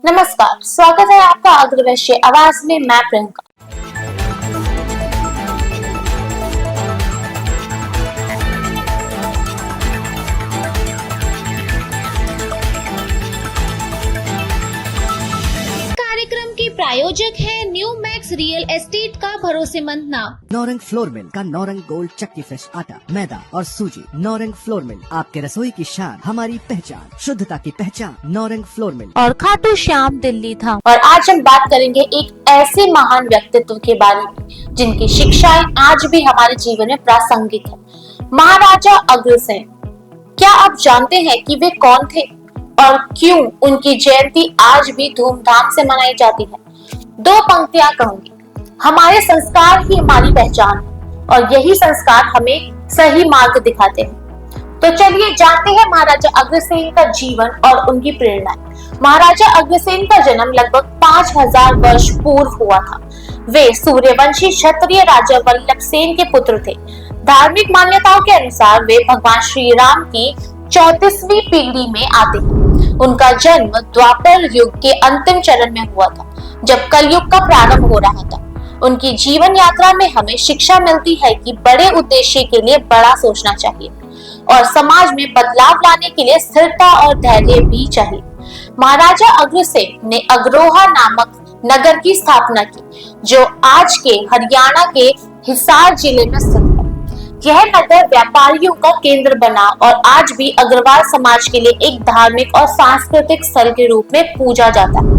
नमस्कार, स्वागत है आपका अग्रवैश्य आवाज में। मैं प्रियंका। कार्यक्रम के प्रायोजक है न्यू मैक्स रियल एस्टेट का भरोसेमंद नाम नौरंग फ्लोर मिल का नौरंग गोल्ड चक्की फ्रेश आटा, मैदा और सूजी। नौरंग फ्लोर मिल, आपके रसोई की शान, हमारी पहचान, शुद्धता की पहचान। नौरंग फ्लोर मिल और खाटू श्याम दिल्ली धाम। और आज हम बात करेंगे एक ऐसे महान व्यक्तित्व के बारे में जिनकी शिक्षाएं आज भी हमारे जीवन में प्रासंगिक है। महाराजा अग्रसेन। क्या आप जानते हैं कि वे कौन थे और क्यों उनकी जयंती आज भी धूमधाम से मनाई जाती है? दो पंक्तियां कहूंगी। हमारे संस्कार ही हमारी पहचान है और यही संस्कार हमें सही मार्ग दिखाते हैं। तो चलिए जानते हैं महाराजा अग्रसेन का जीवन और उनकी प्रेरणाएं। महाराजा अग्रसेन का जन्म लगभग 5000 वर्ष पूर्व हुआ था। वे सूर्यवंशी क्षत्रिय राजा वल्लभ सेन के पुत्र थे। धार्मिक मान्यताओं के अनुसार वे भगवान श्री राम की 34वीं पीढ़ी में आते हैं। उनका जन्म द्वापर युग के अंतिम चरण में हुआ था, जब कलयुग का प्रारंभ हो रहा था। उनकी जीवन यात्रा में हमें शिक्षा मिलती है कि बड़े उद्देश्य के लिए बड़ा सोचना चाहिए और समाज में बदलाव लाने के लिए स्थिरता और धैर्य भी चाहिए। महाराजा अग्रसेन ने अग्रोहा नामक नगर की स्थापना की, जो आज के हरियाणा के हिसार जिले में स्थित है। यह नगर व्यापारियों का केंद्र बना और आज भी अग्रवाल समाज के लिए एक धार्मिक और सांस्कृतिक स्थल के रूप में पूजा जाता है।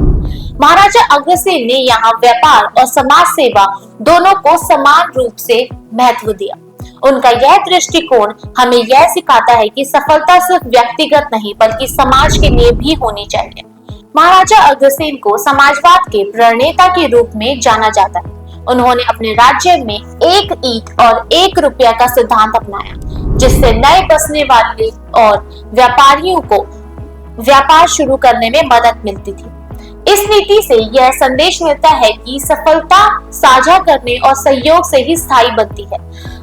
महाराजा अग्रसेन ने यहाँ व्यापार और समाज सेवा दोनों को समान रूप से महत्व दिया। उनका यह दृष्टिकोण हमें यह सिखाता है कि सफलता सिर्फ व्यक्तिगत नहीं बल्कि समाज के लिए भी होनी चाहिए। महाराजा अग्रसेन को समाजवाद के प्रणेता के रूप में जाना जाता है। उन्होंने अपने राज्य में एक ईंट और एक रुपया का सिद्धांत अपनाया, जिससे नए बसने वाले और व्यापारियों को व्यापार शुरू करने में मदद मिलती थी। इस नीति से यह संदेश मिलता है कि सफलता साझा करने और सहयोग से ही स्थायी बनती है।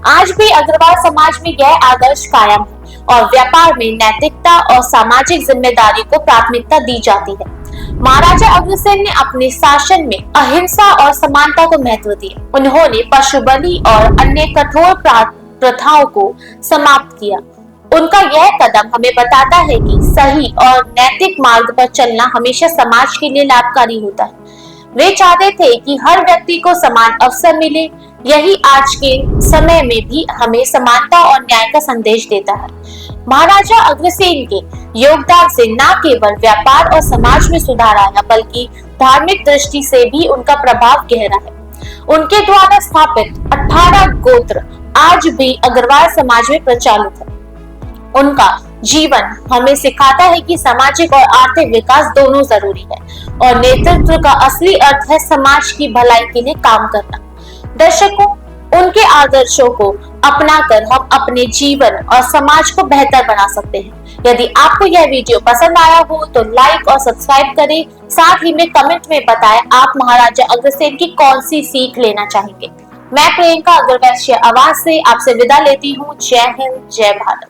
आज भी अग्रवाल समाज में यह आदर्श कायम है और व्यापार में नैतिकता और सामाजिक जिम्मेदारी को प्राथमिकता दी जाती है। महाराजा अग्रसेन ने अपने शासन में अहिंसा और समानता को महत्व दिया। उन्होंने पशु बलि और अन्य कठोर प्रथाओं को समाप्त किया। उनका यह कदम हमें बताता है कि सही और नैतिक मार्ग पर चलना हमेशा समाज के लिए लाभकारी होता है। वे चाहते थे कि हर व्यक्ति को समान अवसर मिले। यही आज के समय में भी हमें समानता और न्याय का संदेश देता है। महाराजा अग्रसेन के योगदान से न केवल व्यापार और समाज में सुधार आया, बल्कि धार्मिक दृष्टि से भी उनका प्रभाव गहरा है। उनके द्वारा स्थापित 18 गोत्र आज भी अग्रवाल समाज में प्रचलित है। उनका जीवन हमें सिखाता है कि सामाजिक और आर्थिक विकास दोनों जरूरी है और नेतृत्व का असली अर्थ है समाज की भलाई के लिए काम करना। दर्शकों, उनके आदर्शों को अपनाकर हम अपने जीवन और समाज को बेहतर बना सकते हैं। यदि आपको यह वीडियो पसंद आया हो तो लाइक और सब्सक्राइब करें। साथ ही में कमेंट में बताएं आप महाराजा अग्रसेन की कौन सी सीख लेना चाहेंगे। मैं प्रियंका अग्रवैश्य आवाज से आपसे विदा लेती हूँ। जय हिंद, जय भारत।